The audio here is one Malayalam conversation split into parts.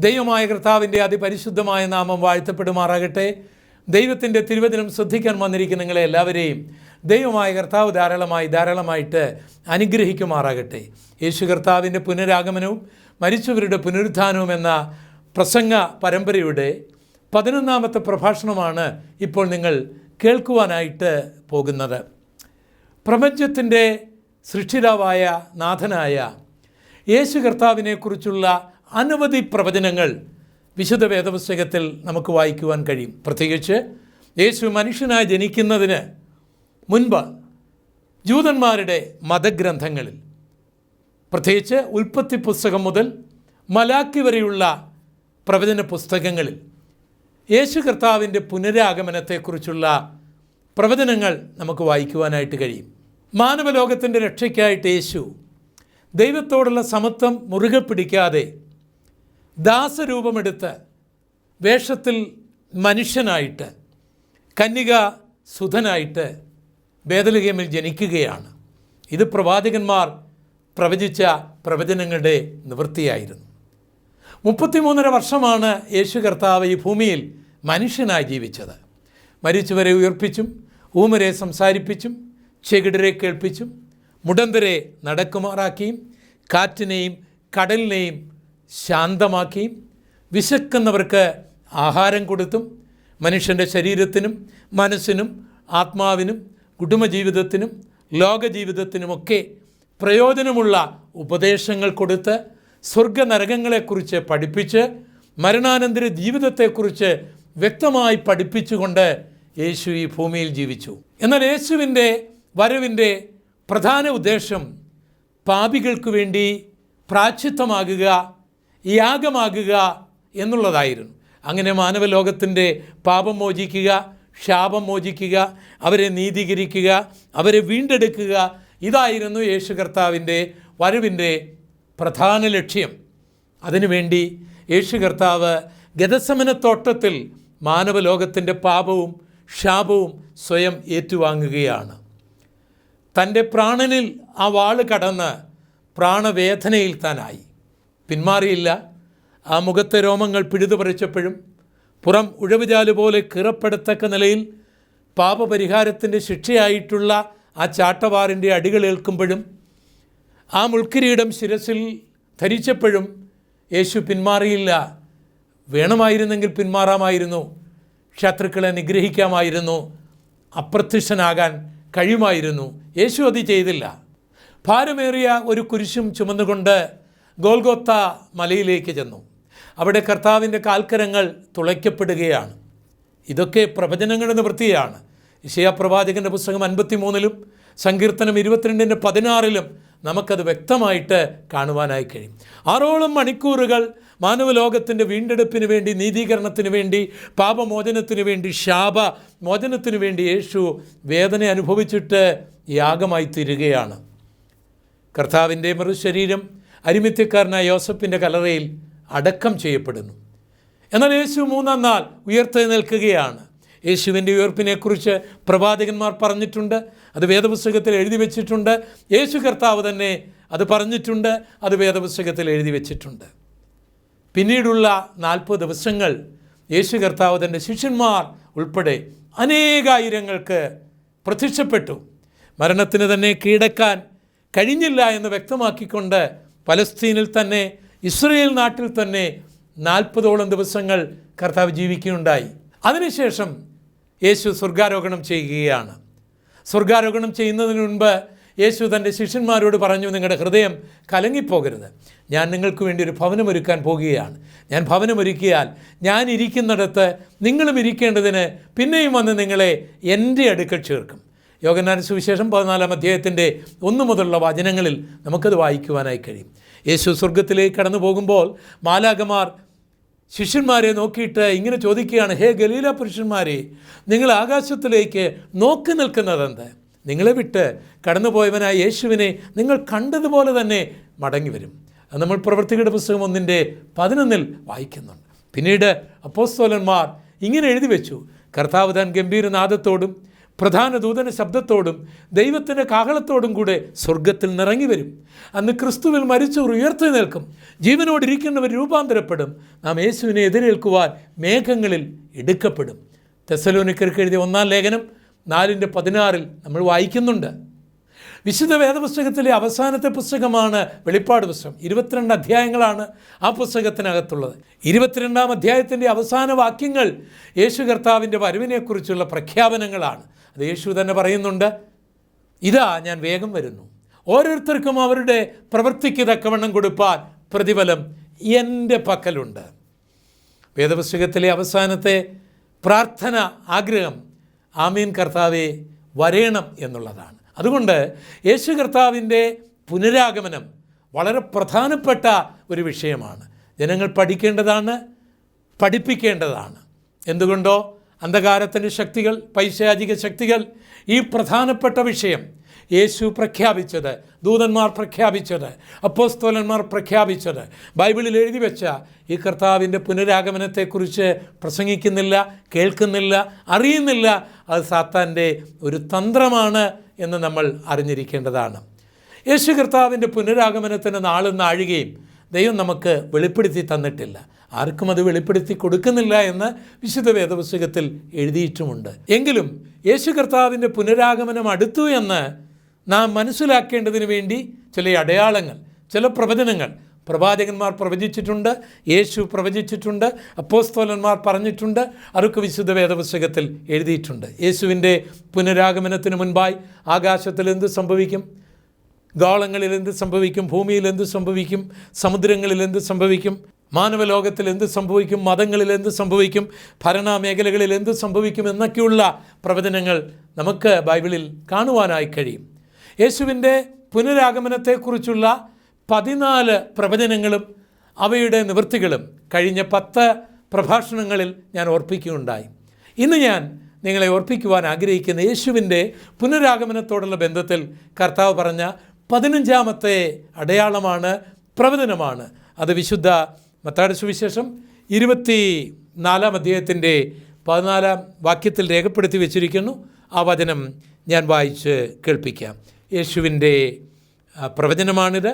ദൈവമായ കർത്താവിൻ്റെ അതിപരിശുദ്ധമായ നാമം വാഴ്ത്തപ്പെടുമാറാകട്ടെ. ദൈവത്തിൻ്റെ തിരുവചനം ശ്രദ്ധിക്കാൻ വന്നിരിക്കുന്ന നിങ്ങളെ എല്ലാവരെയും ദൈവമായ കർത്താവ് ധാരാളമായിട്ട് അനുഗ്രഹിക്കുമാറാകട്ടെ. യേശു കർത്താവിൻ്റെ പുനരാഗമനവും മരിച്ചവരുടെ പുനരുത്ഥാനവും എന്ന പ്രസംഗ പരമ്പരയുടെ 11ാമത്തെ പ്രഭാഷണമാണ് ഇപ്പോൾ നിങ്ങൾ കേൾക്കുവാനായിട്ട് പോകുന്നത്. പ്രപഞ്ചത്തിൻ്റെ സൃഷ്ടിതാവായ നാഥനായ യേശു കർത്താവിനെക്കുറിച്ചുള്ള അനവധി പ്രവചനങ്ങൾ വിശുദ്ധ വേദപുസ്തകത്തിൽ നമുക്ക് വായിക്കുവാൻ കഴിയും. പ്രത്യേകിച്ച് യേശു മനുഷ്യനായി ജനിക്കുന്നതിന് മുൻപ് ജൂതന്മാരുടെ മതഗ്രന്ഥങ്ങളിൽ, പ്രത്യേകിച്ച് ഉൽപ്പത്തി പുസ്തകം മുതൽ മലാക്കി വരെയുള്ള പ്രവചന പുസ്തകങ്ങളിൽ യേശു കർത്താവിൻ്റെ പുനരാഗമനത്തെക്കുറിച്ചുള്ള പ്രവചനങ്ങൾ നമുക്ക് വായിക്കുവാനായിട്ട് കഴിയും. മാനവലോകത്തിൻ്റെ രക്ഷയ്ക്കായിട്ട് യേശു ദൈവത്തോടുള്ള സമത്വം മുറുകെ പിടിക്കാതെ ദാസരൂപമെടുത്ത് വേഷത്തിൽ മനുഷ്യനായിട്ട് കന്യക സുധനായിട്ട് ബേത്ലഹേമിൽ ജനിക്കുകയാണ്. ഇത് പ്രവാചകന്മാർ പ്രവചിച്ച പ്രവചനങ്ങളുടെ നിവൃത്തിയായിരുന്നു. 33.5 വർഷമാണ് യേശു കർത്താവ് ഈ ഭൂമിയിൽ മനുഷ്യനായി ജീവിച്ചത്. മരിച്ചവരെ ഉയർപ്പിച്ചും ഊമരെ സംസാരിപ്പിച്ചും ചെകിടരെ കേൾപ്പിച്ചും മുടന്തരെ നടക്കുമാറാക്കിയും കാറ്റിനെയും കടലിനെയും ശാന്തമാക്കിയും വിശക്കുന്നവർക്ക് ആഹാരം കൊടുത്തും മനുഷ്യൻ്റെ ശരീരത്തിനും മനസ്സിനും ആത്മാവിനും കുടുംബജീവിതത്തിനും ലോകജീവിതത്തിനുമൊക്കെ പ്രയോജനമുള്ള ഉപദേശങ്ങൾ കൊടുത്ത് സ്വർഗനരകങ്ങളെക്കുറിച്ച് പഠിപ്പിച്ച് മരണാനന്തര ജീവിതത്തെക്കുറിച്ച് വ്യക്തമായി പഠിപ്പിച്ചുകൊണ്ട് യേശു ഈ ഭൂമിയിൽ ജീവിച്ചു. എന്നാൽ യേശുവിൻ്റെ വരവിൻ്റെ പ്രധാന ഉദ്ദേശം പാപികൾക്ക് വേണ്ടി പ്രായശ്ചിത്തമാകുക, യാഗമാകുക എന്നുള്ളതായിരുന്നു. അങ്ങനെ മാനവലോകത്തിൻ്റെ പാപം മോചിക്കുക, ശാപം മോചിക്കുക, അവരെ നീതീകരിക്കുക, അവരെ വീണ്ടെടുക്കുക, ഇതായിരുന്നു യേശു കർത്താവിൻ്റെ വരവിൻ്റെ പ്രധാന ലക്ഷ്യം. അതിനുവേണ്ടി യേശു കർത്താവ് ഗെത്സമനത്തോട്ടത്തിൽ മാനവലോകത്തിൻ്റെ പാപവും ശാപവും സ്വയം ഏറ്റുവാങ്ങുകയാണ്. തൻ്റെ പ്രാണനിൽ ആ വാള് കടന്ന് പ്രാണവേദനയിൽ താനായി. പിന്മാറിയില്ല. ആ മുഖത്തെ രോമങ്ങൾ പിഴുതുപറിച്ചപ്പോഴും പുറം ഉഴവുചാല് പോലെ കീറപ്പെടത്തക്ക നിലയിൽ പാപപരിഹാരത്തിൻ്റെ ശിക്ഷയായിട്ടുള്ള ആ ചാട്ടവാറിൻ്റെ അടികളേൽക്കുമ്പോഴും ആ മുൾക്കിരീടം ശിരസിൽ ധരിച്ചപ്പോഴും യേശു പിന്മാറിയില്ല. വേണമായിരുന്നെങ്കിൽ പിന്മാറാമായിരുന്നു, ശത്രുക്കളെ നിഗ്രഹിക്കാമായിരുന്നു, അപ്രത്യക്ഷനാകാൻ കഴിയുമായിരുന്നു. യേശു അത് ചെയ്തില്ല. ഭാരമേറിയ ഒരു കുരിശും ചുമന്നുകൊണ്ട് ഗോൽഗോത്ത മലയിലേക്ക് ചെന്നു. അവിടെ കർത്താവിൻ്റെ കാൽക്കരങ്ങൾ തുളയ്ക്കപ്പെടുകയാണ്. ഇതൊക്കെ പ്രവചനങ്ങളുടെ നിവൃത്തിയാണ്. യെശയ്യാ പ്രവാചകൻ്റെ പുസ്തകം 53-ലും സങ്കീർത്തനം 22:16-ലും നമുക്കത് വ്യക്തമായിട്ട് കാണുവാനായി കഴിയും. 6 മണിക്കൂറുകൾ മാനവലോകത്തിൻ്റെ വീണ്ടെടുപ്പിന് വേണ്ടി, നീതീകരണത്തിന് വേണ്ടി, പാപമോചനത്തിന് വേണ്ടി, ശാപമോചനത്തിന് വേണ്ടി യേശു വേദന അനുഭവിച്ചിട്ട് യാഗമായി തീരുകയാണ്. കർത്താവിൻ്റെ മൃതശരീരം അരിമത്യക്കാരനായ യോസഫിൻ്റെ കല്ലറയിൽ അടക്കം ചെയ്യപ്പെടുന്നു. എന്നാൽ യേശു 3-ാം നാൾ ഉയർത്തെഴുന്നേൽക്കുകയാണ്. യേശുവിൻ്റെ ഉയർപ്പിനെക്കുറിച്ച് പ്രവാചകന്മാർ പറഞ്ഞിട്ടുണ്ട്. അത് വേദപുസ്തകത്തിൽ എഴുതി വച്ചിട്ടുണ്ട്. യേശു കർത്താവ് തന്നെ അത് പറഞ്ഞിട്ടുണ്ട്. അത് വേദപുസ്തകത്തിൽ എഴുതി വച്ചിട്ടുണ്ട്. പിന്നീടുള്ള 40 ദിവസങ്ങൾ യേശു കർത്താവ് തൻ്റെ ശിഷ്യന്മാർ ഉൾപ്പെടെ അനേകായിരങ്ങൾക്ക് പ്രത്യക്ഷപ്പെട്ടു. മരണത്തിന് തന്നെ കീഴടക്കാൻ കഴിഞ്ഞില്ല എന്ന് വ്യക്തമാക്കിക്കൊണ്ട് പലസ്തീനിൽ തന്നെ, ഇസ്രയേൽ നാട്ടിൽ തന്നെ 40ഓളം ദിവസങ്ങൾ കർത്താവ് ജീവിക്കുകയുണ്ടായി. അതിനുശേഷം യേശു സ്വർഗാരോഹണം ചെയ്യുകയാണ്. സ്വർഗാരോഹണം ചെയ്യുന്നതിന് മുൻപ് യേശു തൻ്റെ ശിഷ്യന്മാരോട് പറഞ്ഞു, നിങ്ങളുടെ ഹൃദയം കലങ്ങിപ്പോകരുത്. ഞാൻ നിങ്ങൾക്ക് വേണ്ടി ഒരു ഭവനമൊരുക്കാൻ പോകുകയാണ്. ഞാൻ ഭവനമൊരുക്കിയാൽ ഞാൻ ഇരിക്കുന്നിടത്ത് നിങ്ങളും ഇരിക്കേണ്ടതിന് പിന്നെയും വന്ന് നിങ്ങളെ എൻ്റെ അടുക്കൽ ചേർക്കും. യോഹന്നാന്റെ സുവിശേഷം 14-ാം അധ്യായത്തിൻ്റെ 1 മുതലുള്ള വചനങ്ങളിൽ നമുക്കത് വായിക്കുവാനായി കഴിയും. യേശു സ്വർഗത്തിലേക്ക് കടന്നു പോകുമ്പോൾ മാലാഖമാർ ശിഷ്യന്മാരെ നോക്കിയിട്ട് ഇങ്ങനെ ചോദിക്കുകയാണ്, ഹേ ഗലീല പുരുഷന്മാരെ, നിങ്ങൾ ആകാശത്തിലേക്ക് നോക്കി നിൽക്കുന്നതെന്ത്? നിങ്ങളെ വിട്ട് കടന്നുപോയവനായ യേശുവിനെ നിങ്ങൾ കണ്ടതുപോലെ തന്നെ മടങ്ങി വരും. അത് നമ്മൾ പ്രവൃത്തികളുടെ പുസ്തകം 1:11 വായിക്കുന്നുണ്ട്. പിന്നീട് അപ്പോസ്തലന്മാർ ഇങ്ങനെ എഴുതി വെച്ചു, കർത്താവ് താൻ ഗംഭീരനാദത്തോടും പ്രധാന ദൂതന ശബ്ദത്തോടും ദൈവത്തിൻ്റെ കാഹളത്തോടും കൂടെ സ്വർഗത്തിൽ നിറങ്ങി വരും. അന്ന് ക്രിസ്തുവിൽ മരിച്ചവർ ഉയർത്തെഴുന്നേൽക്കും, ജീവനോടിരിക്കുന്നവർ രൂപാന്തരപ്പെടും, നാം യേശുവിനെ എതിരേൽക്കുവാൻ മേഘങ്ങളിൽ എടുക്കപ്പെടും. തെസ്സലോനിക്കർക്ക് എഴുതിയ 1-ാം ലേഖനം 4:16 നമ്മൾ വായിക്കുന്നുണ്ട്. വിശുദ്ധ വേദപുസ്തകത്തിലെ അവസാനത്തെ പുസ്തകമാണ് വെളിപ്പാട് പുസ്തകം. 22 അധ്യായങ്ങളാണ് ആ പുസ്തകത്തിനകത്തുള്ളത്. 22-ാം അധ്യായത്തിൻ്റെ അവസാന വാക്യങ്ങൾ യേശു കർത്താവിൻ്റെ വരവിനെക്കുറിച്ചുള്ള പ്രഖ്യാപനങ്ങളാണ്. അത് യേശു തന്നെ പറയുന്നുണ്ട്, ഇതാ ഞാൻ വേഗം വരുന്നു, ഓരോരുത്തർക്കും അവരുടെ പ്രവൃത്തിക്ക് തക്കവണ്ണം കൊടുപ്പാൻ പ്രതിഫലം എൻ്റെ പക്കലുണ്ട്. വേദപുസ്തകത്തിലെ അവസാനത്തെ പ്രാർത്ഥന ആഗ്രഹം ആമീൻ കർത്താവേ വരേണം എന്നുള്ളതാണ്. അതുകൊണ്ട് യേശു കർത്താവിൻ്റെ പുനരാഗമനം വളരെ പ്രധാനപ്പെട്ട ഒരു വിഷയമാണ്. ജനങ്ങൾ പഠിക്കേണ്ടതാണ്, പഠിപ്പിക്കേണ്ടതാണ്. എന്തുകൊണ്ടോ അന്ധകാരത്തിൻ്റെ ശക്തികൾ, പൈശാചിക ശക്തികൾ ഈ പ്രധാനപ്പെട്ട വിഷയം യേശു പ്രഖ്യാപിച്ചത്, ദൂതന്മാർ പ്രഖ്യാപിച്ചത്, അപ്പോസ്തലന്മാർ പ്രഖ്യാപിച്ചത്, ബൈബിളിൽ എഴുതി വെച്ച ഈ കർത്താവിൻ്റെ പുനരാഗമനത്തെക്കുറിച്ച് പ്രസംഗിക്കുന്നില്ല, കേൾക്കുന്നില്ല, അറിയുന്നില്ല. അത് സാത്താൻ്റെ ഒരു തന്ത്രമാണ് എന്ന് നമ്മൾ അറിഞ്ഞിരിക്കേണ്ടതാണ്. യേശു കർത്താവിൻ്റെ പുനരാഗമനത്തിന് നാളും നാഴികയും ദൈവം നമുക്ക് വെളിപ്പെടുത്തി തന്നിട്ടില്ല. ആർക്കും അത് വെളിപ്പെടുത്തി കൊടുക്കുന്നില്ല എന്ന് വിശുദ്ധ വേദപുസ്തകത്തിൽ എഴുതിയിട്ടുമുണ്ട്. എങ്കിലും യേശു കർത്താവിൻ്റെ പുനരാഗമനം അടുത്തു എന്ന് നാം മനസ്സിലാക്കേണ്ടതിന് വേണ്ടി ചില അടയാളങ്ങൾ, ചില പ്രവചനങ്ങൾ പ്രവാചകന്മാർ പ്രവചിച്ചിട്ടുണ്ട്, യേശു പ്രവചിച്ചിട്ടുണ്ട്, അപ്പോസ്തലന്മാർ പറഞ്ഞിട്ടുണ്ട്. അതൊക്കെ വിശുദ്ധ വേദപുസ്തകത്തിൽ എഴുതിയിട്ടുണ്ട്. യേശുവിൻ്റെ പുനരാഗമനത്തിന് മുൻപായി ആകാശത്തിൽ എന്ത് സംഭവിക്കും, ഗോളങ്ങളിൽ എന്ത് സംഭവിക്കും, ഭൂമിയിൽ എന്ത് സംഭവിക്കും, സമുദ്രങ്ങളിൽ എന്ത് സംഭവിക്കും, മാനവലോകത്തിൽ എന്ത് സംഭവിക്കും, മതങ്ങളിൽ എന്ത് സംഭവിക്കും, ഭരണമേഖലകളിൽ എന്ത് സംഭവിക്കും എന്നൊക്കെയുള്ള പ്രവചനങ്ങൾ നമുക്ക് ബൈബിളിൽ കാണുവാനായി കഴിയും. യേശുവിൻ്റെ പുനരാഗമനത്തെക്കുറിച്ചുള്ള 14 പ്രവചനങ്ങളും അവയുടെ നിവൃത്തികളും കഴിഞ്ഞ 10 പ്രഭാഷണങ്ങളിൽ ഞാൻ ഓർപ്പിക്കുകയുണ്ടായി. ഇന്ന് ഞാൻ നിങ്ങളെ ഓർപ്പിക്കുവാൻ ആഗ്രഹിക്കുന്ന യേശുവിൻ്റെ പുനരാഗമനത്തോടുള്ള ബന്ധത്തിൽ കർത്താവ് പറഞ്ഞ 15ാമത്തെ അടയാളമാണ്, പ്രവചനമാണ്. അത് വിശുദ്ധ മത്തായിയുടെ സുവിശേഷം 24-ാം അധ്യായത്തിൻ്റെ 14-ാം വാക്യത്തിൽ രേഖപ്പെടുത്തി വച്ചിരിക്കുന്നു. ആ വചനം ഞാൻ വായിച്ച് കേൾപ്പിക്കാം. യേശുവിൻ്റെ പ്രവചനമാണിത്.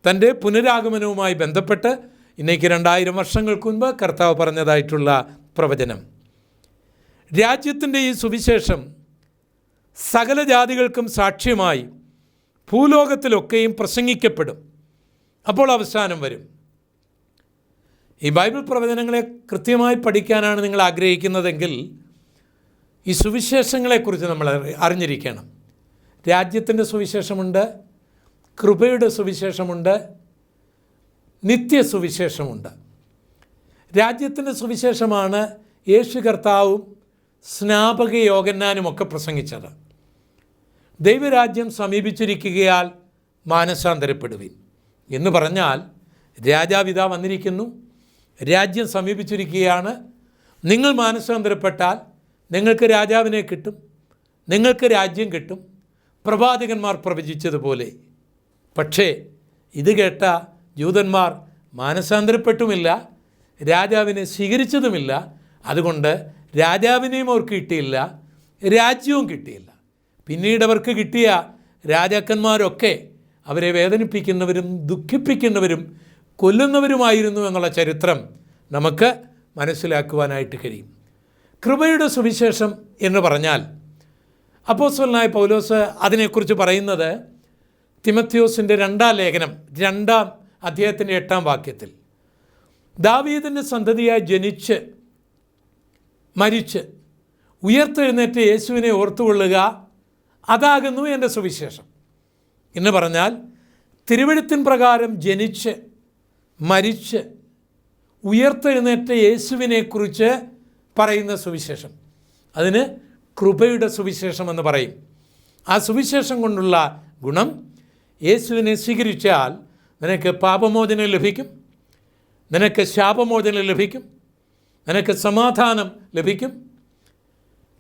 തൻ്റെ പുനരാഗമനവുമായി ബന്ധപ്പെട്ട് ഇന്നേക്ക് 2000 വർഷങ്ങൾക്ക് മുൻപ് കർത്താവ് പറഞ്ഞതായിട്ടുള്ള പ്രവചനം. രാജ്യത്തിൻ്റെ ഈ സുവിശേഷം സകല ജാതികൾക്കും സാക്ഷ്യമായി ഭൂലോകത്തിലൊക്കെയും പ്രസംഗിക്കപ്പെടും, അപ്പോൾ അവസാനം വരും. ഈ ബൈബിൾ പ്രവചനങ്ങളെ കൃത്യമായി പഠിക്കാനാണ് നിങ്ങൾ ആഗ്രഹിക്കുന്നതെങ്കിൽ ഈ സുവിശേഷങ്ങളെക്കുറിച്ച് നമ്മൾ അറിഞ്ഞിരിക്കണം. രാജ്യത്തിൻ്റെ സുവിശേഷമുണ്ട്, കൃപയുടെ സുവിശേഷമുണ്ട്, നിത്യസുവിശേഷമുണ്ട്. രാജ്യത്തിൻ്റെ സുവിശേഷമാണ് യേശു കർത്താവും സ്നാപക യോഹന്നാനുമൊക്കെ പ്രസംഗിച്ചത്. ദൈവരാജ്യം സമീപിച്ചിരിക്കുകയാൽ മാനസാന്തരപ്പെടുവിൻ എന്ന് പറഞ്ഞാൽ രാജാവിതാ വന്നിരിക്കുന്നു, രാജ്യം സമീപിച്ചിരിക്കുകയാണ്, നിങ്ങൾ മാനസാന്തരപ്പെട്ടാൽ നിങ്ങൾക്ക് രാജാവിനെ കിട്ടും, നിങ്ങൾക്ക് രാജ്യം കിട്ടും, പ്രവാചകന്മാർ പ്രവചിച്ചതുപോലെ. പക്ഷേ ഇത് കേട്ട ജൂതന്മാർ മാനസാന്തരപ്പെട്ടുമില്ല, രാജാവിനെ സ്വീകരിച്ചതുമില്ല. അതുകൊണ്ട് രാജാവിനെയും അവർക്ക് കിട്ടിയില്ല, രാജ്യവും കിട്ടിയില്ല. പിന്നീട് അവർക്ക് കിട്ടിയ രാജാക്കന്മാരൊക്കെ അവരെ വേദനിപ്പിക്കുന്നവരും ദുഃഖിപ്പിക്കുന്നവരും കൊല്ലുന്നവരുമായിരുന്നു എന്നുള്ള ചരിത്രം നമുക്ക് മനസ്സിലാക്കുവാനായിട്ട് കഴിയും. കൃപയുടെ സുവിശേഷം എന്ന് പറഞ്ഞാൽ അപ്പോസ്തലനായ പൗലോസ് അതിനെക്കുറിച്ച് പറയുന്നത് തിമോഥെയോസിൻ്റെ 2-ാം ലേഖനം 2-ാം അധ്യായത്തിൻ്റെ 8-ാം വാക്യത്തിൽ, ദാവീദിൻ്റെ സന്തതിയായി ജനിച്ച് മരിച്ച് ഉയർത്തെഴുന്നേറ്റ യേശുവിനെ ഓർത്തുകൊള്ളുക, അതാകുന്നു എൻ്റെ സുവിശേഷം എന്ന് പറഞ്ഞാൽ തിരുവെഴുത്തിൻ പ്രകാരം ജനിച്ച് മരിച്ച് ഉയർത്തെഴുന്നേറ്റ യേശുവിനെക്കുറിച്ച് പറയുന്ന സുവിശേഷം, അതിന് കൃപയുടെ സുവിശേഷം എന്ന് പറയും. ആ സുവിശേഷം കൊണ്ടുള്ള ഗുണം, യേശുവിനെ സ്വീകരിച്ചാൽ നിനക്ക് പാപമോചനം ലഭിക്കും, നിനക്ക് ശാപമോചനം ലഭിക്കും, നിനക്ക് സമാധാനം ലഭിക്കും.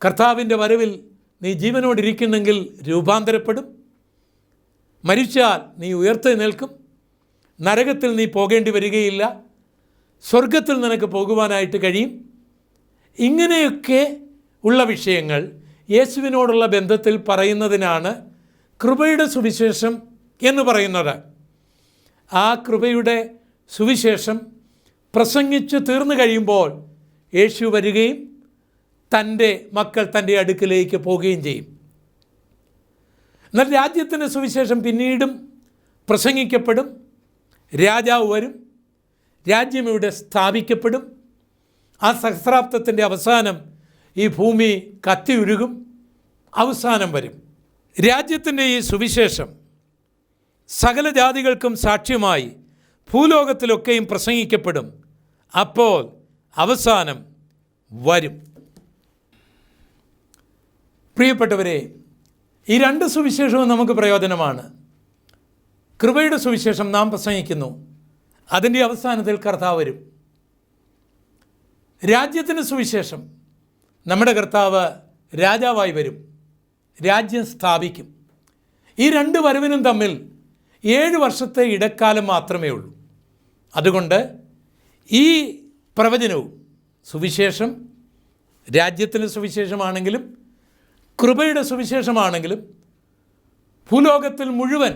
കർത്താവിൻ്റെ വരവിൽ നീ ജീവനോടിരിക്കുന്നെങ്കിൽ രൂപാന്തരപ്പെടും, മരിച്ചാൽ നീ ഉയർത്തെഴുന്നേൽക്കും, നരകത്തിൽ നീ പോകേണ്ടി വരികയില്ല, സ്വർഗത്തിൽ നിനക്ക് പോകുവാനായിട്ട് കഴിയും. ഇങ്ങനെയൊക്കെ ഉള്ള വിഷയങ്ങൾ യേശുവിനോടുള്ള ബന്ധത്തിൽ പറയുന്നതിനാണ് കൃപയുടെ സുവിശേഷം എന്ന് പറയുന്നത്. ആ കൃപയുടെ സുവിശേഷം പ്രസംഗിച്ച് തീർന്നു കഴിയുമ്പോൾ യേശു വരികയും തൻ്റെ മക്കൾ തൻ്റെ അടുക്കിലേക്ക് പോവുകയും ചെയ്യും. എന്നാൽ രാജ്യത്തിൻ്റെ സുവിശേഷം പിന്നീടും പ്രസംഗിക്കപ്പെടും. രാജാവ് വരും, രാജ്യം ഇവിടെ സ്ഥാപിക്കപ്പെടും. ആ സഹസ്രാബ്ദത്തിൻ്റെ അവസാനം ഈ ഭൂമി കത്തിയുരുകും, അവസാനം വരും. രാജ്യത്തിൻ്റെ ഈ സുവിശേഷം സകല ജാതികൾക്കും സാക്ഷ്യമായി ഭൂലോകത്തിലൊക്കെയും പ്രസംഗിക്കപ്പെടും. അപ്പോൾ അവസാനം വരും. പ്രിയപ്പെട്ടവരെ, ഈ രണ്ട് സുവിശേഷവും നമുക്ക് പ്രയോജനമാണ്. കൃപയുടെ സുവിശേഷം നാം പ്രസംഗിക്കുന്നു, അതിൻ്റെ അവസാനത്തിൽ കർത്താവ് വരും. രാജ്യത്തിൻ്റെ സുവിശേഷം നമ്മുടെ കർത്താവ് രാജാവായി വരും, രാജ്യം സ്ഥാപിക്കും. ഈ രണ്ട് വരവിനും തമ്മിൽ 7 വർഷത്തെ ഇടക്കാലം മാത്രമേ ഉള്ളൂ. അതുകൊണ്ട് ഈ പ്രവചനവും സുവിശേഷം രാജ്യത്തിൻ്റെ സുവിശേഷമാണെങ്കിലും കൃപയുടെ സുവിശേഷമാണെങ്കിലും ഭൂലോകത്തിൽ മുഴുവൻ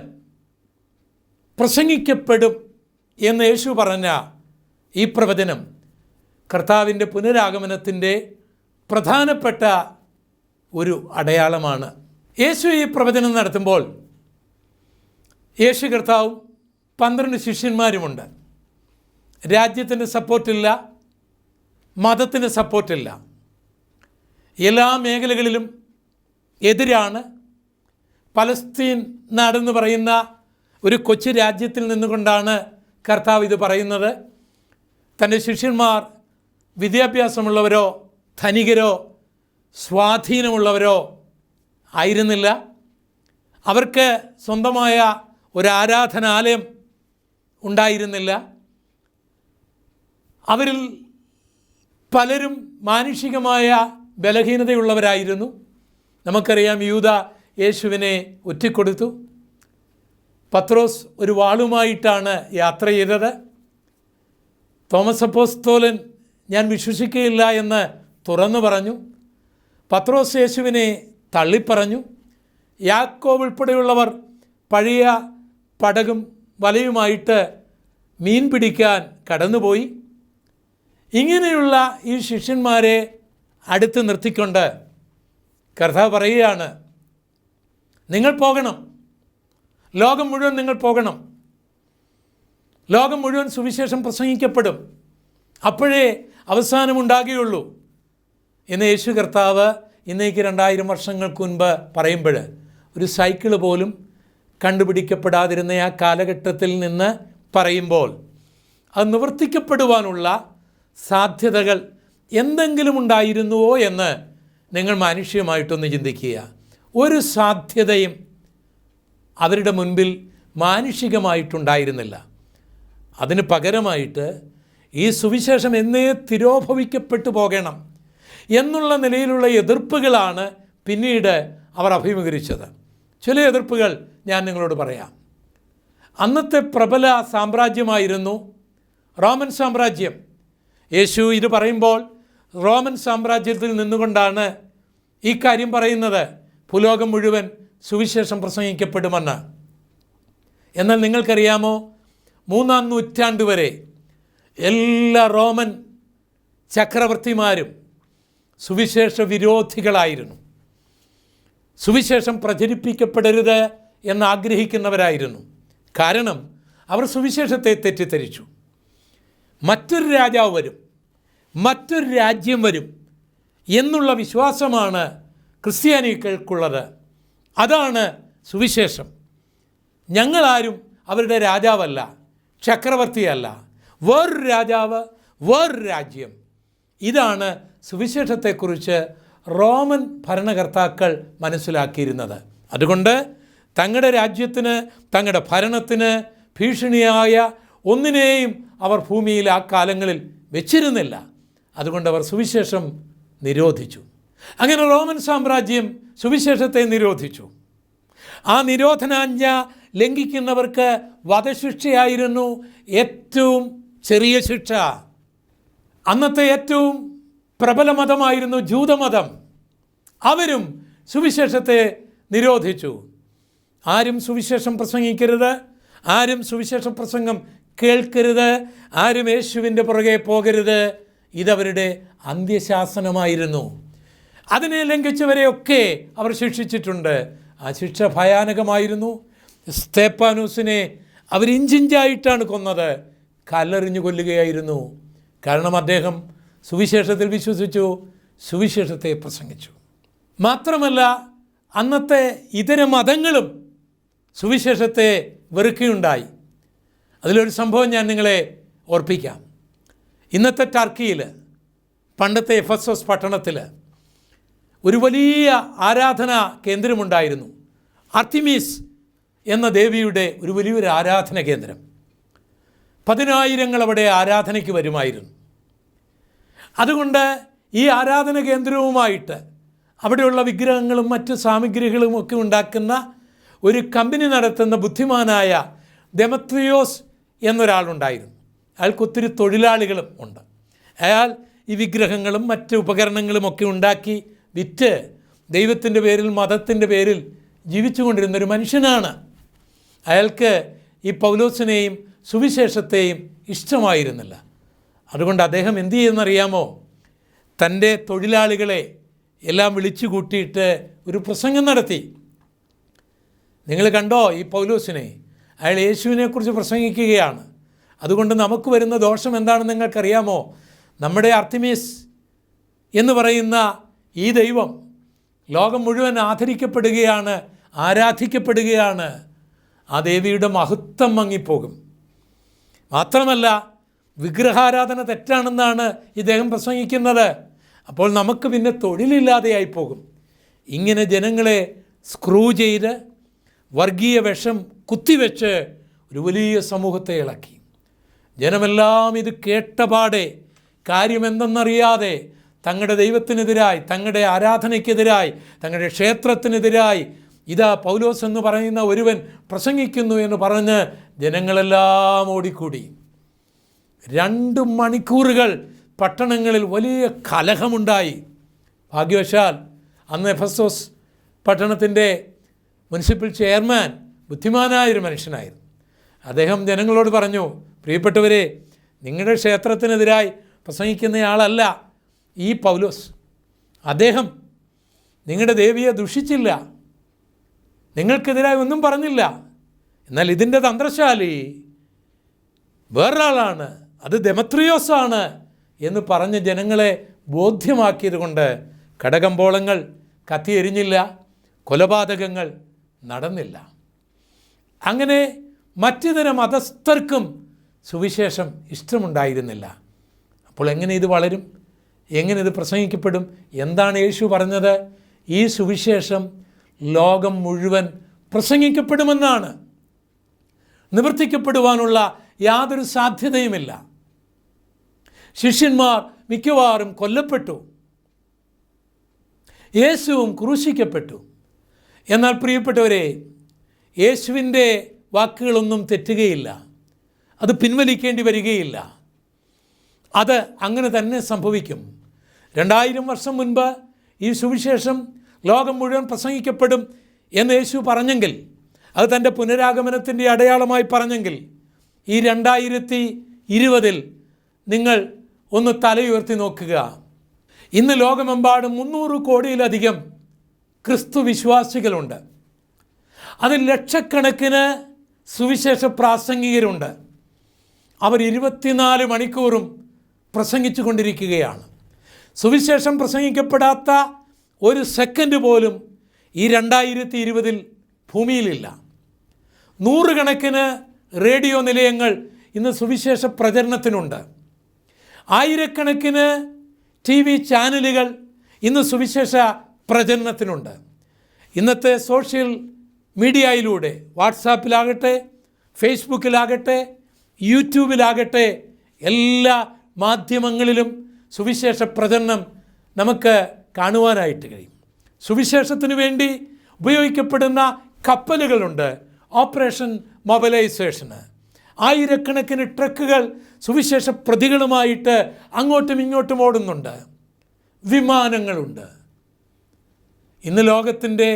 പ്രസംഗിക്കപ്പെടും എന്ന് യേശു പറഞ്ഞ ഈ പ്രവചനം കർത്താവിൻ്റെ പുനരാഗമനത്തിൻ്റെ പ്രധാനപ്പെട്ട ഒരു അടയാളമാണ്. യേശു ഈ പ്രവചനം നടത്തുമ്പോൾ യേശു കർത്താവും 12 ശിഷ്യന്മാരുമുണ്ട്. രാജ്യത്തിന് സപ്പോർട്ടില്ല, മതത്തിന് സപ്പോർട്ടില്ല, എല്ലാ മേഖലകളിലും എതിരാണ്. പലസ്തീൻ നാടെന്ന് പറയുന്ന ഒരു കൊച്ചു രാജ്യത്തിൽ നിന്നുകൊണ്ടാണ് കർത്താവ് ഇത് പറയുന്നത്. തൻ്റെ ശിഷ്യന്മാർ വിദ്യാഭ്യാസമുള്ളവരോ ധനികരോ സ്വാധീനമുള്ളവരോ ആയിരുന്നില്ല. അവർക്ക് സ്വന്തമായ ഒരു ആരാധനാലയം ഉണ്ടായിരുന്നില്ല. അവരിൽ പലരും മാനുഷികമായ ബലഹീനതയുള്ളവരായിരുന്നു. നമുക്കറിയാം, യൂദ യേശുവിനെ ഒറ്റിക്കൊടുത്തു. പത്രോസ് ഒരു വാളുമായിട്ടാണ് യാത്ര ചെയ്തത്. തോമസ് അപ്പോസ്തലൻ ഞാൻ വിശ്വസിക്കുകയില്ല എന്ന് തുറന്നു പറഞ്ഞു. പത്രോസ് യേശുവിനെ തള്ളിപ്പറഞ്ഞു. യാക്കോബ് ഉൾപ്പെടെയുള്ളവർ പഴയ പടകും വലയുമായിട്ട് മീൻ പിടിക്കാൻ കടന്നുപോയി. ഇങ്ങനെയുള്ള ഈ ശിഷ്യന്മാരെ അടുത്ത് നിർത്തിക്കൊണ്ട് കർത്താവ് പറയുകയാണ്, നിങ്ങൾ പോകണം, ലോകം മുഴുവൻ നിങ്ങൾ പോകണം, ലോകം മുഴുവൻ സുവിശേഷം പ്രസംഗിക്കപ്പെടും, അപ്പോഴേ അവസാനമുണ്ടാകുകയുള്ളൂ എന്ന് യേശു കർത്താവ് ഇന്നേക്ക് 2000 വർഷങ്ങൾക്ക് മുൻപ് പറയുമ്പോൾ ഒരു സൈക്കിള് പോലും കണ്ടുപിടിക്കപ്പെടാതിരുന്ന ആ കാലഘട്ടത്തിൽ നിന്ന് പറയുമ്പോൾ അത് നിവർത്തിക്കപ്പെടുവാനുള്ള സാധ്യതകൾ എന്തെങ്കിലും ഉണ്ടായിരുന്നുവോ എന്ന് നിങ്ങൾ മാനുഷികമായിട്ടൊന്ന് ചിന്തിക്കുക. ഒരു സാധ്യതയും അവരുടെ മുൻപിൽ മാനുഷികമായിട്ടുണ്ടായിരുന്നില്ല. അതിന് പകരമായിട്ട് ഈ സുവിശേഷം എന്നേ തിരോഭവിക്കപ്പെട്ടു പോകണം എന്നുള്ള നിലയിലുള്ള എതിർപ്പുകളാണ് പിന്നീട് അവർ അഭിമുഖീകരിച്ചത്. ചില എതിർപ്പുകൾ ഞാൻ നിങ്ങളോട് പറയാം. അന്നത്തെ പ്രബല സാമ്രാജ്യമായിരുന്നു റോമൻ സാമ്രാജ്യം. യേശു ഇത് പറയുമ്പോൾ റോമൻ സാമ്രാജ്യത്തിൽ നിന്നുകൊണ്ടാണ് ഈ കാര്യം പറയുന്നത്, ഭൂലോകം മുഴുവൻ സുവിശേഷം പ്രസംഗിക്കപ്പെടുമെന്ന്. എന്നാൽ നിങ്ങൾക്കറിയാമോ, 3-ാം നൂറ്റാണ്ട് വരെ എല്ലാ റോമൻ ചക്രവർത്തിമാരും സുവിശേഷ വിരോധികളായിരുന്നു. സുവിശേഷം പ്രചരിപ്പിക്കപ്പെടരുത് എന്നാഗ്രഹിക്കുന്നവരായിരുന്നു. കാരണം അവർ സുവിശേഷത്തെ തെറ്റിദ്ധരിച്ചു. മറ്റൊരു രാജാവ് വരും, മറ്റൊരു രാജ്യം വരും എന്നുള്ള വിശ്വാസമാണ് ക്രിസ്ത്യാനികൾക്കുള്ളത്. അതാണ് സുവിശേഷം. ഞങ്ങളാരും അവരുടെ രാജാവല്ല, ചക്രവർത്തിയല്ല, വേറൊരു രാജാവ്, വേറൊരു രാജ്യം. ഇതാണ് സുവിശേഷത്തെക്കുറിച്ച് റോമൻ ഭരണകർത്താക്കൾ മനസ്സിലാക്കിയിരുന്നത്. അതുകൊണ്ട് തങ്ങളുടെ രാജ്യത്തിന്, തങ്ങളുടെ ഭരണത്തിന് ഭീഷണിയായ ഒന്നിനെയും അവർ ഭൂമിയിൽ ആ കാലങ്ങളിൽ വെച്ചിരുന്നില്ല. അതുകൊണ്ട് അവർ സുവിശേഷം നിരോധിച്ചു. അങ്ങനെ റോമൻ സാമ്രാജ്യം സുവിശേഷത്തെ നിരോധിച്ചു. ആ നിരോധനാജ്ഞ ലംഘിക്കുന്നവർക്ക് വധശിക്ഷയായിരുന്നു ഏറ്റവും ചെറിയ ശിക്ഷ. അന്നത്തെ ഏറ്റവും പ്രബല മതമായിരുന്നു ജൂതമതം. അവരും സുവിശേഷത്തെ നിരോധിച്ചു. ആരും സുവിശേഷം പ്രസംഗിക്കരുത്, ആരും സുവിശേഷ പ്രസംഗം കേൾക്കരുത്, ആരും യേശുവിൻ്റെ പുറകെ പോകരുത്. ഇതവരുടെ അന്ത്യശാസനമായിരുന്നു. അതിനെ ലംഘിച്ചവരെയൊക്കെ അവർ ശിക്ഷിച്ചിട്ടുണ്ട്. ആ ശിക്ഷ ഭയാനകമായിരുന്നു. സ്തേഫാനോസിനെ അവർ ഇഞ്ചിഞ്ചായിട്ടാണ് കൊന്നത്, കല്ലെറിഞ്ഞു കൊല്ലുകയായിരുന്നു. കാരണം അദ്ദേഹം സുവിശേഷത്തിൽ വിശ്വസിച്ചു, സുവിശേഷത്തെ പ്രസംഗിച്ചു. മാത്രമല്ല, അന്നത്തെ ഇതര മതങ്ങളും സുവിശേഷത്തെ വെറുക്കുകയുണ്ടായി. അതിലൊരു സംഭവം ഞാൻ നിങ്ങളെ ഓർപ്പിക്കാം. ഇന്നത്തെ ടർക്കിയിൽ, പണ്ടത്തെ എഫെസോസ് പട്ടണത്തിൽ ഒരു വലിയ ആരാധനാ കേന്ദ്രമുണ്ടായിരുന്നു. ആർത്തിമീസ് എന്ന ദേവിയുടെ ഒരു വലിയൊരു ആരാധന കേന്ദ്രം. 10,000 അവിടെ ആരാധനയ്ക്ക് വരുമായിരുന്നു. അതുകൊണ്ട് ഈ ആരാധന കേന്ദ്രവുമായിട്ട് അവിടെയുള്ള വിഗ്രഹങ്ങളും മറ്റ് സാമഗ്രികളും ഒക്കെ ഉണ്ടാക്കുന്ന ഒരു കമ്പനി നടത്തുന്ന ബുദ്ധിമാനായ ദെമത്രിയോസ് എന്നൊരാളുണ്ടായിരുന്നു. അയാൾക്ക് ഒത്തിരി തൊഴിലാളികളും ഉണ്ട്. അയാൾ ഈ വിഗ്രഹങ്ങളും മറ്റ് ഉപകരണങ്ങളും ഒക്കെ ഉണ്ടാക്കി വിറ്റ് ദൈവത്തിൻ്റെ പേരിൽ, മതത്തിൻ്റെ പേരിൽ ജീവിച്ചുകൊണ്ടിരുന്നൊരു മനുഷ്യനാണ്. അയാൾക്ക് ഈ പൗലോസിനെയും സുവിശേഷത്തെയും ഇഷ്ടമായിരുന്നില്ല. അതുകൊണ്ട് അദ്ദേഹം എന്തു ചെയ്യുമെന്നറിയാമോ? തൻ്റെ തൊഴിലാളികളെ എല്ലാം വിളിച്ചു കൂട്ടിയിട്ട് ഒരു പ്രസംഗം നടത്തി. നിങ്ങൾ കണ്ടോ ഈ പൗലോസിനെ? അയാൾ യേശുവിനെക്കുറിച്ച് പ്രസംഗിക്കുകയാണ്. അതുകൊണ്ട് നമുക്ക് വരുന്ന ദോഷം എന്താണെന്ന് നിങ്ങൾക്കറിയാമോ? നമ്മുടെ ആർത്തിമീസ് എന്ന് പറയുന്ന ഈ ദൈവം ലോകം മുഴുവൻ ആദരിക്കപ്പെടുകയാണ്, ആരാധിക്കപ്പെടുകയാണ്. ആ ദേവിയുടെ മഹത്വം മങ്ങിപ്പോകും. മാത്രമല്ല, വിഗ്രഹാരാധന തെറ്റാണെന്നാണ് ഇദ്ദേഹം പ്രസംഗിക്കുന്നത്. അപ്പോൾ നമുക്ക് പിന്നെ തൊഴിലില്ലാതെയായി പോകും. ഇങ്ങനെ ജനങ്ങളെ സ്ക്രൂ ചെയ്ത് വർഗീയ വിഷം കുത്തിവെച്ച് ഒരു വലിയ സമൂഹത്തെ ഇളക്കി. ജനമെല്ലാം ഇത് കേട്ടപാടെ കാര്യമെന്തെന്നറിയാതെ തങ്ങളുടെ ദൈവത്തിനെതിരായി, തങ്ങളുടെ ആരാധനയ്ക്കെതിരായി, തങ്ങളുടെ ക്ഷേത്രത്തിനെതിരായി ഇതാ പൗലോസ് എന്ന് പറയുന്ന ഒരുവൻ പ്രസംഗിക്കുന്നു എന്ന് പറഞ്ഞ് ജനങ്ങളെല്ലാം ഓടിക്കൂടി. 2 മണിക്കൂറുകൾ പട്ടണങ്ങളിൽ വലിയ കലഹമുണ്ടായി. ഭാഗ്യവശാൽ അന്ന് എഫെസോസ് പട്ടണത്തിൻ്റെ മുനിസിപ്പൽ ചെയർമാൻ ബുദ്ധിമാനായൊരു മനുഷ്യനായിരുന്നു. അദ്ദേഹം ജനങ്ങളോട് പറഞ്ഞു, പ്രിയപ്പെട്ടവരെ, നിങ്ങളുടെ ക്ഷേത്രത്തിനെതിരായി പ്രസംഗിക്കുന്നയാളല്ല ഈ പൗലോസ്. അദ്ദേഹം നിങ്ങളുടെ ദേവിയെ ദുഷിച്ചില്ല, നിങ്ങൾക്കെതിരായി ഒന്നും പറഞ്ഞില്ല. എന്നാൽ ഇതിൻ്റെ തന്ത്രശാലി വേറൊരാളാണ്, അത് ദെമത്രിയോസാണ് എന്ന് പറഞ്ഞ് ജനങ്ങളെ ബോധ്യമാക്കിയത് കൊണ്ട് കടകമ്പോളങ്ങൾ കത്തിയെരിഞ്ഞില്ല, കൊലപാതകങ്ങൾ നടന്നില്ല. അങ്ങനെ മറ്റിതര മതസ്ഥർക്കും സുവിശേഷം ഇഷ്ടമുണ്ടായിരുന്നില്ല. അപ്പോൾ എങ്ങനെ ഇത് വളരും? എങ്ങനെ ഇത് പ്രസംഗിക്കപ്പെടും? എന്താണ് യേശു പറഞ്ഞത്? ഈ സുവിശേഷം ലോകം മുഴുവൻ പ്രസംഗിക്കപ്പെടുമെന്നാണ്. നിവർത്തിക്കപ്പെടുവാനുള്ള യാതൊരു സാധ്യതയുമില്ല. ശിഷ്യന്മാർ മിക്കവാറും കൊല്ലപ്പെട്ടു, യേശുവും ക്രൂശിക്കപ്പെട്ടു. എന്നാൽ പ്രിയപ്പെട്ടവരെ, യേശുവിൻ്റെ വാക്കുകളൊന്നും തെറ്റുകയില്ല, അത് പിൻവലിക്കേണ്ടി വരികയില്ല. അത് അങ്ങനെ തന്നെ സംഭവിക്കും. 2000 വർഷം മുൻപ് ഈ സുവിശേഷം ലോകം മുഴുവൻ പ്രസംഗിക്കപ്പെടും എന്ന് യേശു പറഞ്ഞെങ്കിൽ, അത് തൻ്റെ പുനരാഗമനത്തിൻ്റെ അടയാളമായി പറഞ്ഞെങ്കിൽ, ഈ 2020 നിങ്ങൾ ഒന്ന് തലയുയർത്തി നോക്കുക. ഇന്ന് ലോകമെമ്പാടും 300 കോടിയിലധികം ക്രിസ്തു വിശ്വാസികളുണ്ട്. അതിൽ ലക്ഷക്കണക്കിന് സുവിശേഷ പ്രാസംഗികരുണ്ട്. അവർ 24 മണിക്കൂറും പ്രസംഗിച്ചു കൊണ്ടിരിക്കുകയാണ്. സുവിശേഷം പ്രസംഗിക്കപ്പെടാത്ത ഒരു സെക്കൻഡ് പോലും ഈ 2020 ഭൂമിയിലില്ല. 100 കണക്കിന് റേഡിയോ നിലയങ്ങൾ ഇന്ന് സുവിശേഷ പ്രചരണത്തിനുണ്ട്. 1000 കണക്കിന് TV ചാനലുകൾ ഇന്ന് സുവിശേഷ പ്രചരണത്തിനുണ്ട്. ഇന്നത്തെ സോഷ്യൽ മീഡിയയിലൂടെ, വാട്സാപ്പിലാകട്ടെ, ഫേസ്ബുക്കിലാകട്ടെ, യൂട്യൂബിലാകട്ടെ, എല്ലാ മാധ്യമങ്ങളിലും സുവിശേഷ പ്രചരണം നമുക്ക് കാണുവാനായിട്ട് കഴിയും. സുവിശേഷത്തിന് വേണ്ടി ഉപയോഗിക്കപ്പെടുന്ന കപ്പലുകളുണ്ട്, ഓപ്പറേഷൻ മൊബിലൈസേഷന്. 1000 കണക്കിന് ട്രക്കുകൾ സുവിശേഷ പ്രതികളുമായിട്ട് അങ്ങോട്ടും ഇങ്ങോട്ടും ഓടുന്നുണ്ട്. വിമാനങ്ങളുണ്ട്. ഇന്ന് ലോകത്തിൻ്റെ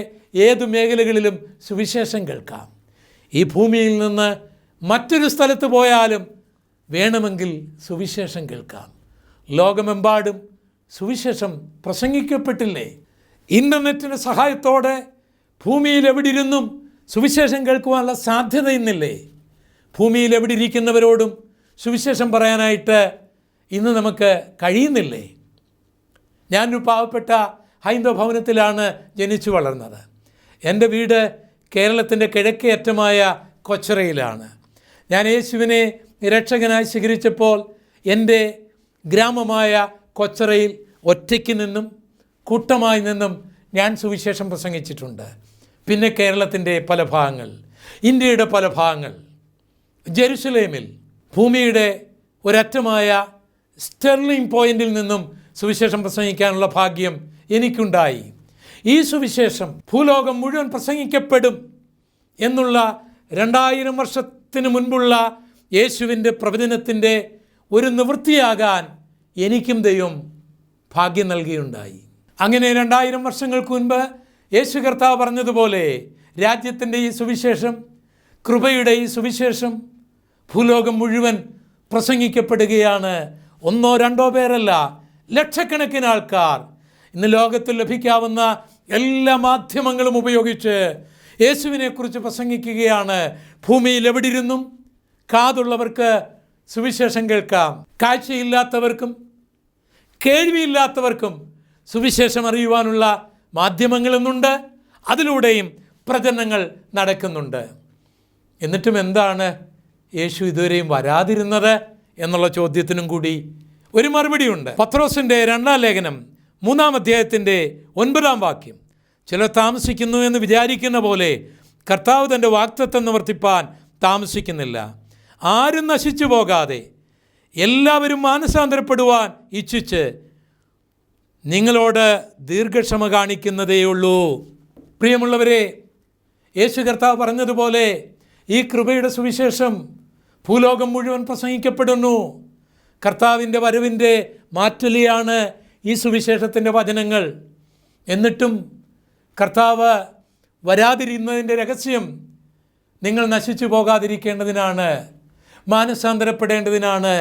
ഏതു മേഖലകളിലും സുവിശേഷം കേൾക്കാം. ഈ ഭൂമിയിൽ നിന്ന് മറ്റൊരു സ്ഥലത്ത് പോയാലും വേണമെങ്കിൽ സുവിശേഷം കേൾക്കാം. ലോകമെമ്പാടും സുവിശേഷം പ്രസംഗിക്കപ്പെട്ടില്ലേ? ഇൻ്റർനെറ്റിൻ്റെ സഹായത്തോടെ ഭൂമിയിൽ എവിടെ ഇരുന്നും സുവിശേഷം കേൾക്കുവാനുള്ള സാധ്യത ഇന്നില്ലേ? ഭൂമിയിൽ എവിടെ ഇരിക്കുന്നവരോടും സുവിശേഷം പറയാനായിട്ട് ഇന്ന് നമുക്ക് കഴിയുന്നില്ലേ? ഞാനൊരു പാവപ്പെട്ട ഹൈന്ദവ ഭവനത്തിലാണ് ജനിച്ചു വളർന്നത്. എൻ്റെ വീട് കേരളത്തിൻ്റെ കിഴക്കേ അറ്റമായ കൊച്ചറയിലാണ്. ഞാൻ യേശുവിനെ രക്ഷകനായി സ്വീകരിച്ചപ്പോൾ എൻ്റെ ഗ്രാമമായ കൊച്ചറയിൽ ഒറ്റയ്ക്ക് നിന്നും കൂട്ടമായി നിന്നും ഞാൻ സുവിശേഷം പ്രസംഗിച്ചിട്ടുണ്ട്. പിന്നെ കേരളത്തിൻ്റെ പല ഭാഗങ്ങൾ, ഇന്ത്യയുടെ പല ഭാഗങ്ങൾ, ജെറുസലേമിൽ ഭൂമിയുടെ ഒരറ്റമായ സ്റ്റെർലിംഗ് പോയിന്റിൽ നിന്നും സുവിശേഷം പ്രസംഗിക്കാനുള്ള ഭാഗ്യം എനിക്കുണ്ടായി. ഈ സുവിശേഷം ഭൂലോകം മുഴുവൻ പ്രസംഗിക്കപ്പെടും എന്നുള്ള 2000 വർഷത്തിന് മുൻപുള്ള യേശുവിൻ്റെ പ്രവചനത്തിൻ്റെ ഒരു നിവൃത്തിയാകാൻ എനിക്കും ദൈവം ഭാഗ്യം നൽകിയുണ്ടായി. അങ്ങനെ 2000 വർഷങ്ങൾക്ക് മുൻപ് യേശു കർത്താവ് പറഞ്ഞതുപോലെ രാജ്യത്തിൻ്റെ ഈ സുവിശേഷം, കൃപയുടെ ഈ സുവിശേഷം ഭൂലോകം മുഴുവൻ പ്രസംഗിക്കപ്പെടുകയാണ്. 1-2 പേരല്ല, ലക്ഷക്കണക്കിന് ആൾക്കാർ ഇന്ന് ലോകത്തിൽ ലഭിക്കാവുന്ന എല്ലാ മാധ്യമങ്ങളും ഉപയോഗിച്ച് യേശുവിനെക്കുറിച്ച് പ്രസംഗിക്കുകയാണ്. ഭൂമിയിൽ എവിടിരുന്നും കാതുള്ളവർക്ക് സുവിശേഷം കേൾക്കാം. കാഴ്ചയില്ലാത്തവർക്കും കേൾവിയില്ലാത്തവർക്കും സുവിശേഷം അറിയുവാനുള്ള മാധ്യമങ്ങളിന്നുണ്ട്. അതിലൂടെയും പ്രചരണങ്ങൾ നടക്കുന്നുണ്ട്. എന്നിട്ടും എന്താണ് യേശു ഇതുവരെയും വരാതിരുന്നത് എന്നുള്ള ചോദ്യത്തിനും കൂടി ഒരു മറുപടിയുണ്ട്. പത്രോസിൻ്റെ 2-ാം ലേഖനം 3-ാം അധ്യായത്തിൻ്റെ 9-ാം വാക്യം, ചിലർ താമസിക്കുന്നു എന്ന് വിചാരിക്കുന്ന പോലെ കർത്താവ് തൻ്റെ വാഗ്ദത്തം നിവർത്തിപ്പാൻ താമസിക്കുന്നില്ല. ആരും നശിച്ചു പോകാതെ എല്ലാവരും മാനസാന്തരപ്പെടുവാൻ ഇച്ഛിച്ച് നിങ്ങളോട് ദീർഘക്ഷമ കാണിക്കുന്നതേയുള്ളൂ. പ്രിയമുള്ളവരെ, യേശു കർത്താവ് പറഞ്ഞതുപോലെ ഈ കൃപയുടെ സുവിശേഷം ഭൂലോകം മുഴുവൻ പ്രസംഗിക്കപ്പെടുന്നു. കർത്താവിൻ്റെ വരവിൻ്റെ മാറ്റൊലിയാണ് ഈ സുവിശേഷത്തിൻ്റെ വചനങ്ങൾ. എന്നിട്ടും കർത്താവ് വരാതിരുന്നതിൻ്റെ രഹസ്യം നിങ്ങൾ നശിച്ചു പോകാതിരിക്കേണ്ടതിനാണ്, മാനസാന്തരപ്പെടേണ്ടതിനാണ്,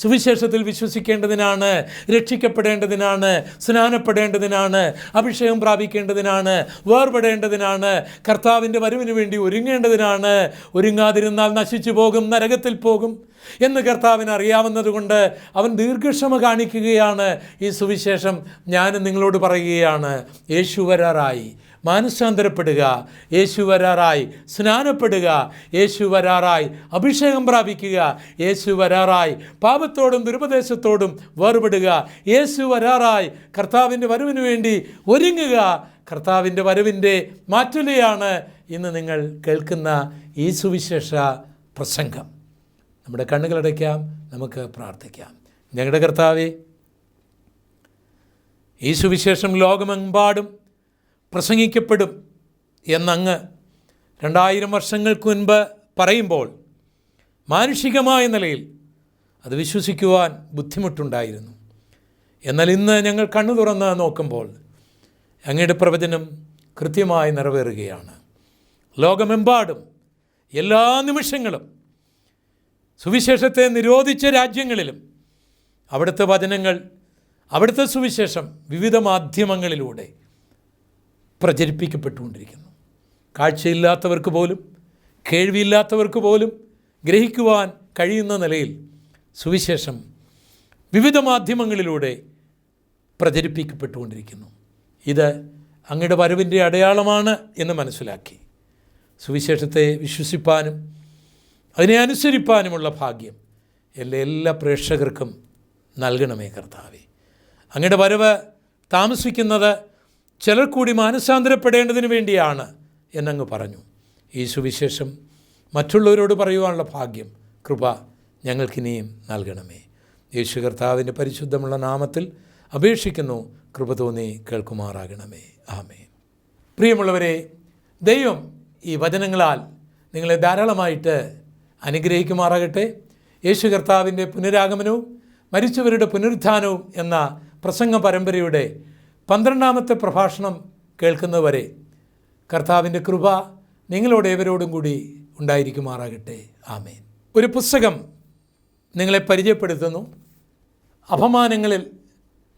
സുവിശേഷത്തിൽ വിശ്വസിക്കേണ്ടതിനാണ്, രക്ഷിക്കപ്പെടേണ്ടതിനാണ്, സ്നാനപ്പെടേണ്ടതിനാണ്, അഭിഷേകം പ്രാപിക്കേണ്ടതിനാണ്, വേർപെടേണ്ടതിനാണ്, കർത്താവിൻ്റെ വരവിന് വേണ്ടി ഒരുങ്ങേണ്ടതിനാണ്. ഒരുങ്ങാതിരുന്നാൽ നശിച്ചു പോകും, നരകത്തിൽ പോകും എന്ന് കർത്താവിന് അറിയാവുന്നതുകൊണ്ട് അവൻ ദീർഘക്ഷമ കാണിക്കുകയാണ്. ഈ സുവിശേഷം ഞാനും നിങ്ങളോട് പറയുകയാണ്, യേശു വരാറായി, മാനസാന്തരപ്പെടുക, യേശു വരാറായി, സ്നാനപ്പെടുക, യേശു വരാറായി, അഭിഷേകം പ്രാപിക്കുക, യേശു വരാറായി, പാപത്തോടും ദുരുപദേശത്തോടും വേർപെടുക, യേശു വരാറായി, കർത്താവിൻ്റെ വരവിന് വേണ്ടി ഒരുങ്ങുക. കർത്താവിൻ്റെ വരവിൻ്റെ മാറ്റുലയാണ് ഇന്ന് നിങ്ങൾ കേൾക്കുന്ന ഈ സുവിശേഷ പ്രസംഗം. നമ്മുടെ കണ്ണുകളടയ്ക്കാം, നമുക്ക് പ്രാർത്ഥിക്കാം. ഞങ്ങളുടെ കർത്താവേ, ഈ സുവിശേഷം ലോകമെമ്പാടും പ്രസംഗിക്കപ്പെടും എന്നങ്ങ് 2000 വർഷങ്ങൾക്ക് മുൻപ് പറയുമ്പോൾ മാനുഷികമായ നിലയിൽ അത് വിശ്വസിക്കുവാൻ ബുദ്ധിമുട്ടുണ്ടായിരുന്നു. എന്നാൽ ഇന്ന് ഞങ്ങൾ കണ്ണു തുറന്ന് നോക്കുമ്പോൾ അങ്ങയുടെ പ്രവചനം കൃത്യമായി നിറവേറുകയാണ്. ലോകമെമ്പാടും എല്ലാ നിമിഷങ്ങളും സുവിശേഷത്തെ നിരോധിച്ച രാജ്യങ്ങളിലും അവിടുത്തെ വചനങ്ങൾ, അവിടുത്തെ സുവിശേഷം വിവിധ മാധ്യമങ്ങളിലൂടെ പ്രചരിപ്പിക്കപ്പെട്ടുകൊണ്ടിരിക്കുന്നു. കാഴ്ചയില്ലാത്തവർക്ക് പോലും കേൾവിയില്ലാത്തവർക്ക് പോലും ഗ്രഹിക്കുവാൻ കഴിയുന്ന നിലയിൽ സുവിശേഷം വിവിധ മാധ്യമങ്ങളിലൂടെ പ്രചരിപ്പിക്കപ്പെട്ടുകൊണ്ടിരിക്കുന്നു. ഇത് അങ്ങയുടെ വരവിൻ്റെ അടയാളമാണ് എന്ന് മനസ്സിലാക്കി സുവിശേഷത്തെ വിശ്വസിപ്പാനും അതിനെ അനുസരിപ്പാനുമുള്ള ഭാഗ്യം എല്ലാ പ്രേക്ഷകർക്കും നൽകണമേ കർത്താവേ. അങ്ങയുടെ വരവ് താമസിക്കുന്നത് ചിലർ കൂടി മാനസാന്തരപ്പെടേണ്ടതിന് വേണ്ടിയാണ് എന്നങ്ങ് പറഞ്ഞു. ഈ സുവിശേഷം മറ്റുള്ളവരോട് പറയുവാനുള്ള ഭാഗ്യം, കൃപ ഞങ്ങൾക്കിനിയും നൽകണമേ. യേശു കർത്താവിൻ്റെ പരിശുദ്ധമുള്ള നാമത്തിൽ അപേക്ഷിക്കുന്നു, കൃപ തോന്നി കേൾക്കുമാറാകണമേ. ആമേൻ. പ്രിയമുള്ളവരെ, ദൈവം ഈ വചനങ്ങളാൽ നിങ്ങളെ ധാരാളമായിട്ട് അനുഗ്രഹിക്കുമാറാകട്ടെ. യേശു കർത്താവിൻ്റെ പുനരാഗമനവും മരിച്ചവരുടെ പുനരുത്ഥാനവും എന്ന പ്രസംഗ പരമ്പരയുടെ 12ാമത്തെ പ്രഭാഷണം കേൾക്കുന്നവരെ കർത്താവിൻ്റെ കൃപ നിങ്ങളോട് ഏവരോടും കൂടി ഉണ്ടായിരിക്കുമാറാകട്ടെ. ആമേൻ. ഒരു പുസ്തകം നിങ്ങളെ പരിചയപ്പെടുത്തുന്നു. അപമാനങ്ങളിൽ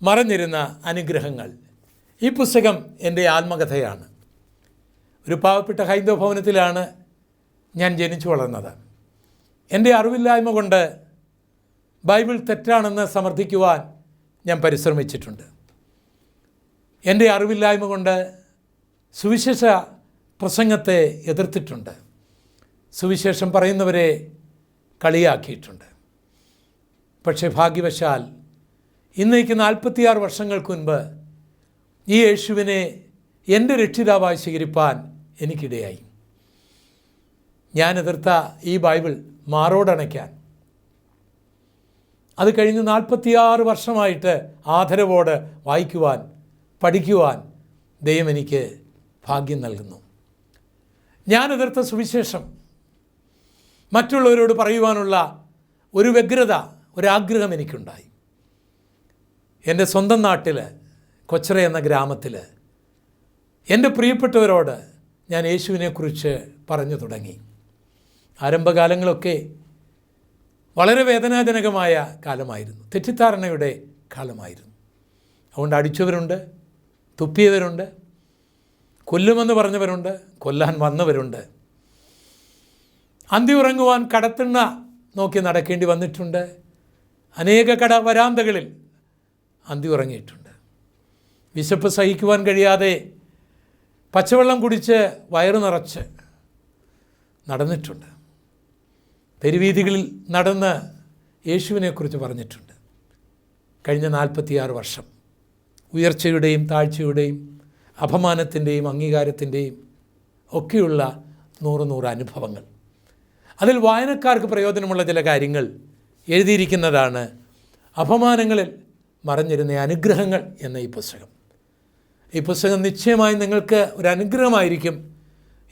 മറഞ്ഞിരുന്ന അനുഗ്രഹങ്ങൾ. ഈ പുസ്തകം എൻ്റെ ആത്മകഥയാണ്. ഒരു പാവപ്പെട്ട ഹൈന്ദവ ഭവനത്തിലാണ് ഞാൻ ജനിച്ചു വളർന്നത്. എൻ്റെ അറിവില്ലായ്മ കൊണ്ട് ബൈബിൾ തെറ്റാണെന്ന് സമർത്ഥിക്കുവാൻ ഞാൻ പരിശ്രമിച്ചിട്ടുണ്ട്. എൻ്റെ അറിവില്ലായ്മ കൊണ്ട് സുവിശേഷ പ്രസംഗത്തെ എതിർത്തിട്ടുണ്ട്. സുവിശേഷം പറയുന്നവരെ കളിയാക്കിയിട്ടുണ്ട്. പക്ഷേ ഭാഗ്യവശാൽ ഇന്നേക്ക് 46 വർഷങ്ങൾക്ക് മുൻപ് ഈ യേശുവിനെ എൻ്റെ രക്ഷിതാവായി സ്വീകരിപ്പാൻ എനിക്കിടയായി. ഞാൻ എതിർത്ത ഈ ബൈബിൾ മാറോടണയ്ക്കാൻ അത് കഴിഞ്ഞ് 46 വർഷമായിട്ട് ആദരവോട് വായിക്കുവാൻ പഠിക്കുവാൻ ദൈവം എനിക്ക് ഭാഗ്യം നൽകുന്നു. ഞാൻ എതിർത്ത സുവിശേഷം മറ്റുള്ളവരോട് പറയുവാനുള്ള ഒരു വ്യഗ്രത, ഒരാഗ്രഹം എനിക്കുണ്ടായി. എൻ്റെ സ്വന്തം നാട്ടിൽ കൊച്ചറ എന്ന ഗ്രാമത്തിൽ എൻ്റെ പ്രിയപ്പെട്ടവരോട് ഞാൻ യേശുവിനെക്കുറിച്ച് പറഞ്ഞു തുടങ്ങി. ആരംഭകാലങ്ങളൊക്കെ വളരെ വേദനാജനകമായ കാലമായിരുന്നു. തെറ്റിദ്ധാരണയുടെ കാലമായിരുന്നു. അതുകൊണ്ട് അടിച്ചവരുണ്ട്, തുപ്പിയവരുണ്ട്, കൊല്ലുമെന്ന് പറഞ്ഞവരുണ്ട്, കൊല്ലാൻ വന്നവരുണ്ട്. അന്തി ഉറങ്ങുവാൻ കടത്തിണ്ണ നോക്കി നടക്കേണ്ടി വന്നിട്ടുണ്ട്. അനേക കട വരാന്തകളിൽ അന്തി ഉറങ്ങിയിട്ടുണ്ട്. വിശപ്പ് സഹിക്കുവാൻ കഴിയാതെ പച്ചവെള്ളം കുടിച്ച് വയറ് നിറച്ച് നടന്നിട്ടുണ്ട്. തെരുവീഥികളിൽ നടന്ന് യേശുവിനെക്കുറിച്ച് പറഞ്ഞിട്ടുണ്ട്. കഴിഞ്ഞ 46 വർഷം ഉയർച്ചയുടെയും താഴ്ചയുടെയും അപമാനത്തിൻ്റെയും അംഗീകാരത്തിൻ്റെയും ഒക്കെയുള്ള 100 അനുഭവങ്ങൾ. അതിൽ വായനക്കാർക്ക് പ്രയോജനമുള്ള ചില കാര്യങ്ങൾ എഴുതിയിരിക്കുന്നതാണ് അപമാനങ്ങളിൽ മറഞ്ഞിരുന്ന അനുഗ്രഹങ്ങൾ എന്ന ഈ പുസ്തകം. ഈ പുസ്തകം നിശ്ചയമായും നിങ്ങൾക്ക് ഒരു അനുഗ്രഹമായിരിക്കും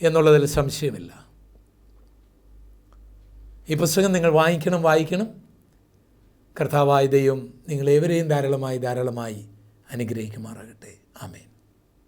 എന്നുള്ളതിൽ സംശയമില്ല. ഈ പുസ്തകം നിങ്ങൾ വായിക്കണം. കർത്താവായ ദൈവം നിങ്ങളേവരെയും ധാരാളമായി അനുഗ്രഹിക്കുമാറാകട്ടെ. ആമേൻ.